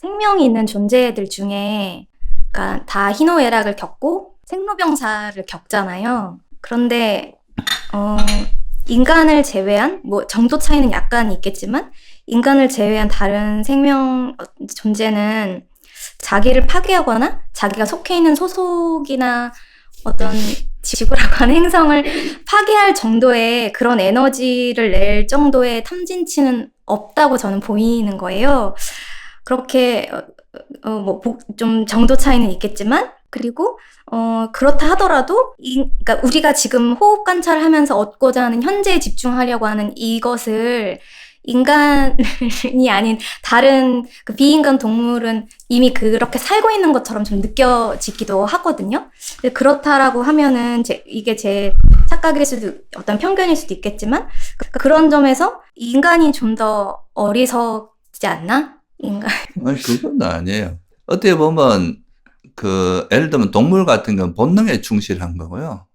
생명이 있는 존재들 중에 그러니까 다 희노애락을 겪고 생로병사를 겪잖아요. 그런데 인간을 제외한 뭐 정도 차이는 약간 있겠지만 인간을 제외한 다른 생명 존재는 자기를 파괴하거나 자기가 속해 있는 소속이나 어떤 지구라고 하는 행성을 파괴할 정도의 그런 에너지를 낼 정도의 탐진치는 없다고 저는 보이는 거예요. 그렇게 좀 정도 차이는 있겠지만 그리고 그렇다 하더라도 그러니까 우리가 지금 호흡 관찰을 하면서 얻고자 하는 현재에 집중하려고 하는 이것을 인간이 아닌 다른 그 비인간 동물은 이미 그렇게 살고 있는 것처럼 좀 느껴지기도 하거든요. 그렇다라고 하면은 이게 제 착각일 수도 어떤 편견일 수도 있겠지만 그런 점에서 인간이 좀 더 어리석지 않나? 아니, 그건 아니에요. 어떻게 보면 예를 들면 동물 같은 건 본능에 충실한 거고요.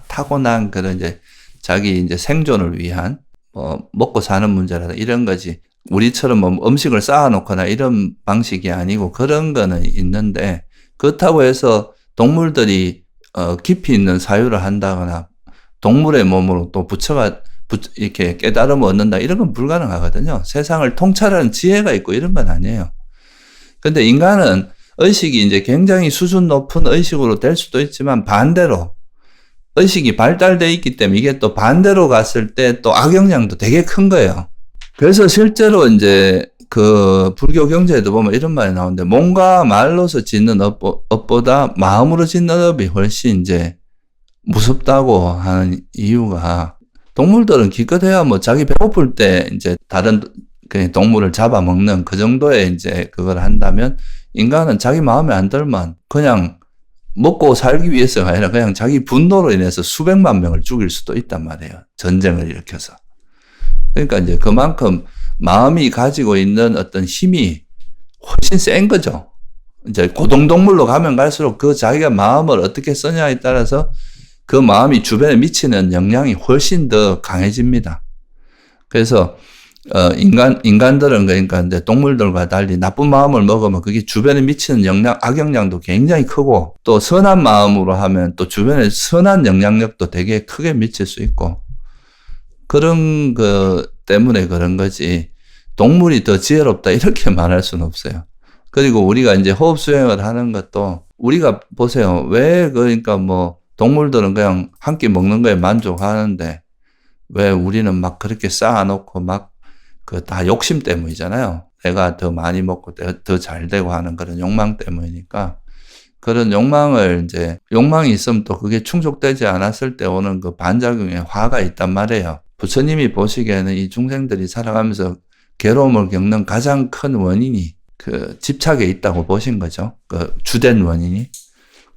타고난 그런 이제 자기 이제 생존을 위한 먹고 사는 문제라든가 이런 거지. 우리처럼 뭐 음식을 쌓아놓거나 이런 방식이 아니고 그런 거는 있는데 그렇다고 해서 동물들이 깊이 있는 사유를 한다거나 동물의 몸으로 또 이렇게 깨달음을 얻는다 이런 건 불가능하거든요. 세상을 통찰하는 지혜가 있고 이런 건 아니에요. 근데 인간은 의식이 이제 굉장히 수준 높은 의식으로 될 수도 있지만 반대로 의식이 발달되어 있기 때문에 이게 또 반대로 갔을 때 또 악영향도 되게 큰 거예요. 그래서 실제로 이제 불교 경제에도 보면 이런 말이 나오는데 몸과 말로서 짓는 업보다 마음으로 짓는 업이 훨씬 이제 무섭다고 하는 이유가 동물들은 기껏해야 뭐 자기 배고플 때 이제 다른 동물을 잡아먹는 그 정도의 이제 그걸 한다면 인간은 자기 마음에 안 들면 그냥 먹고 살기 위해서가 아니라 그냥 자기 분노로 인해서 수백만 명을 죽일 수도 있단 말이에요. 전쟁을 일으켜서. 그러니까 이제 그만큼 마음이 가지고 있는 어떤 힘이 훨씬 센 거죠. 이제 고등동물로 가면 갈수록 그 자기가 마음을 어떻게 쓰냐에 따라서 그 마음이 주변에 미치는 영향이 훨씬 더 강해집니다. 그래서 인간들은 그러니까 이제 동물들과 달리 나쁜 마음을 먹으면 그게 주변에 미치는 악영향도 굉장히 크고 또 선한 마음으로 하면 또 주변에 선한 영향력도 되게 크게 미칠 수 있고 그런 거 때문에 그런 거지 동물이 더 지혜롭다 이렇게 말할 수는 없어요. 그리고 우리가 이제 호흡 수행을 하는 것도 우리가 보세요. 왜 그러니까 뭐 동물들은 그냥 한 끼 먹는 거에 만족하는데 왜 우리는 막 그렇게 쌓아놓고 막 다 욕심 때문이잖아요. 내가 더 많이 먹고 더 잘 되고 하는 그런 욕망 때문이니까 그런 욕망이 있으면 또 그게 충족되지 않았을 때 오는 그 반작용에 화가 있단 말이에요. 부처님이 보시기에는 이 중생들이 살아가면서 괴로움을 겪는 가장 큰 원인이 그 집착에 있다고 보신 거죠. 그 주된 원인이.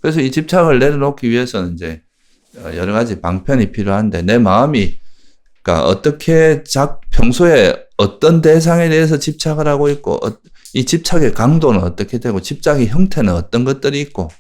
그래서 이 집착을 내려놓기 위해서는 이제 여러 가지 방편이 필요한데 내 마음이 그러니까 어떻게 평소에 어떤 대상에 대해서 집착을 하고 있고 이 집착의 강도는 어떻게 되고 집착의 형태는 어떤 것들이 있고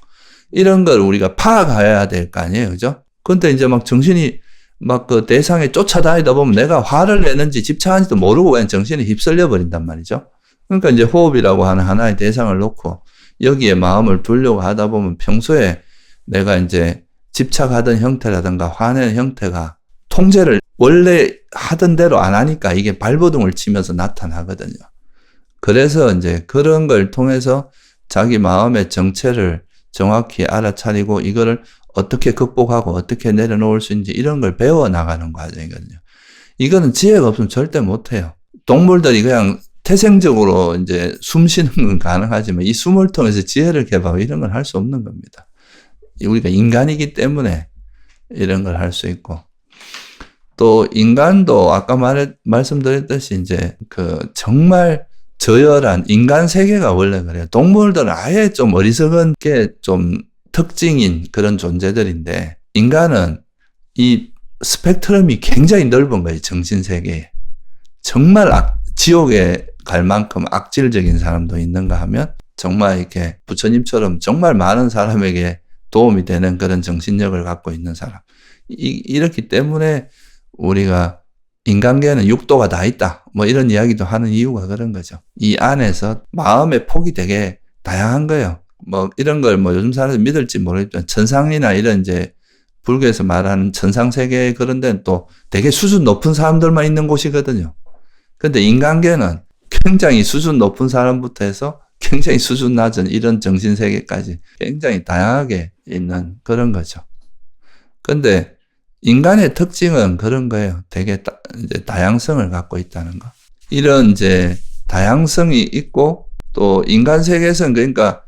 이런 걸 우리가 파악해야 될 거 아니에요. 그죠? 근데 이제 막 정신이 막 그 대상에 쫓아다니다 보면 내가 화를 내는지 집착하는지도 모르고 그냥 정신이 휩쓸려 버린단 말이죠. 그러니까 이제 호흡이라고 하는 하나의 대상을 놓고 여기에 마음을 두려고 하다 보면 평소에 내가 이제 집착하던 형태라든가 화내는 형태가 통제를 원래 하던 대로 안 하니까 이게 발버둥을 치면서 나타나거든요. 그래서 이제 그런 걸 통해서 자기 마음의 정체를 정확히 알아차리고 이거를 어떻게 극복하고 어떻게 내려놓을 수 있는지 이런 걸 배워나가는 과정이거든요. 이거는 지혜가 없으면 절대 못해요. 동물들이 그냥 태생적으로 이제 숨 쉬는 건 가능하지만 이 숨을 통해서 지혜를 개발하고 이런 걸 할 수 없는 겁니다. 우리가 인간이기 때문에 이런 걸 할 수 있고 또 인간도 아까 말씀드렸듯이 이제 정말 저열한 인간 세계가 원래 그래요. 동물들은 아예 좀 어리석은 게 좀 특징인 그런 존재들인데 인간은 이 스펙트럼이 굉장히 넓은 거예요. 정신 세계에. 정말 지옥에 갈 만큼 악질적인 사람도 있는가 하면 정말 이렇게 부처님처럼 정말 많은 사람에게 도움이 되는 그런 정신력을 갖고 있는 사람. 이렇기 때문에 우리가 인간계에는 육도가 다 있다. 뭐 이런 이야기도 하는 이유가 그런 거죠. 이 안에서 마음의 폭이 되게 다양한 거예요. 뭐 이런 걸 뭐 요즘 사람들이 믿을지 모르겠지만 천상이나 이런 이제 불교에서 말하는 천상세계 그런 데는 또 되게 수준 높은 사람들만 있는 곳이거든요. 근데 인간계는 굉장히 수준 높은 사람부터 해서 굉장히 수준 낮은 이런 정신세계까지 굉장히 다양하게 있는 그런 거죠. 근데 인간의 특징은 그런 거예요. 되게 이제 다양성을 갖고 있다는 거. 이런 이제 다양성이 있고 또 인간 세계에서는 그러니까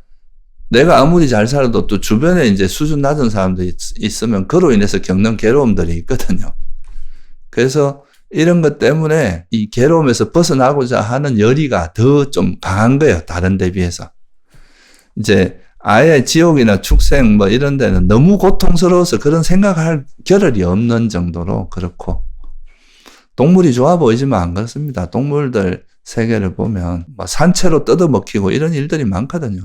내가 아무리 잘 살아도 또 주변에 이제 수준 낮은 사람들이 있으면 그로 인해서 겪는 괴로움들이 있거든요. 그래서 이런 것 때문에 이 괴로움에서 벗어나고자 하는 열의가 더 좀 강한 거예요. 다른 데 비해서. 이제 아예 지옥이나 축생 뭐 이런 데는 너무 고통스러워서 그런 생각할 겨를이 없는 정도로 그렇고, 동물이 좋아 보이지만 안 그렇습니다. 동물들 세계를 보면 뭐 산채로 뜯어먹히고 이런 일들이 많거든요.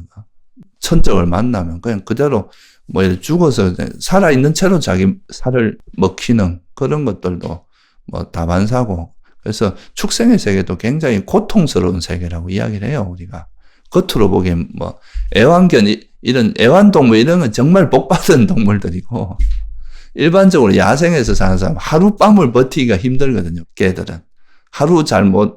천적을 만나면 그냥 그대로 뭐 죽어서 살아있는 채로 자기 살을 먹히는 그런 것들도 뭐 다반사고, 그래서 축생의 세계도 굉장히 고통스러운 세계라고 이야기를 해요, 우리가. 겉으로 보기엔 뭐 애완견 이런 애완동물 이런 건 정말 복받은 동물들이고, 일반적으로 야생에서 사는 사람 하룻밤을 버티기가 힘들거든요. 개들은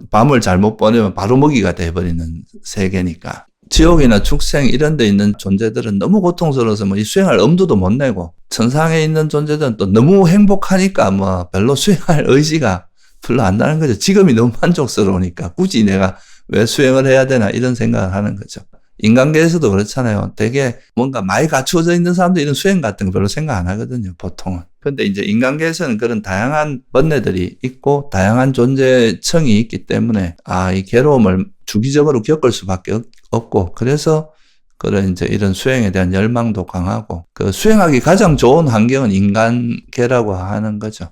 밤을 잘못 보내면 바로 먹이가 돼버리는 세계니까. 지옥이나 축생 이런 데 있는 존재들은 너무 고통스러워서 뭐 이 수행할 엄두도 못 내고, 천상에 있는 존재들은 또 너무 행복하니까 뭐 별로 수행할 의지가 별로 안 나는 거죠. 지금이 너무 만족스러우니까 굳이 내가 왜 수행을 해야 되나 이런 생각을 하는 거죠. 인간계에서도 그렇잖아요. 되게 뭔가 많이 갖추어져 있는 사람들 이런 수행 같은 거 별로 생각 안 하거든요, 보통은. 근데 이제 인간계에서는 그런 다양한 번뇌들이 있고 다양한 존재층이 있기 때문에 이 괴로움을 주기적으로 겪을 수밖에 없고, 그래서 그런 이제 이런 수행에 대한 열망도 강하고, 그 수행하기 가장 좋은 환경은 인간계라고 하는 거죠.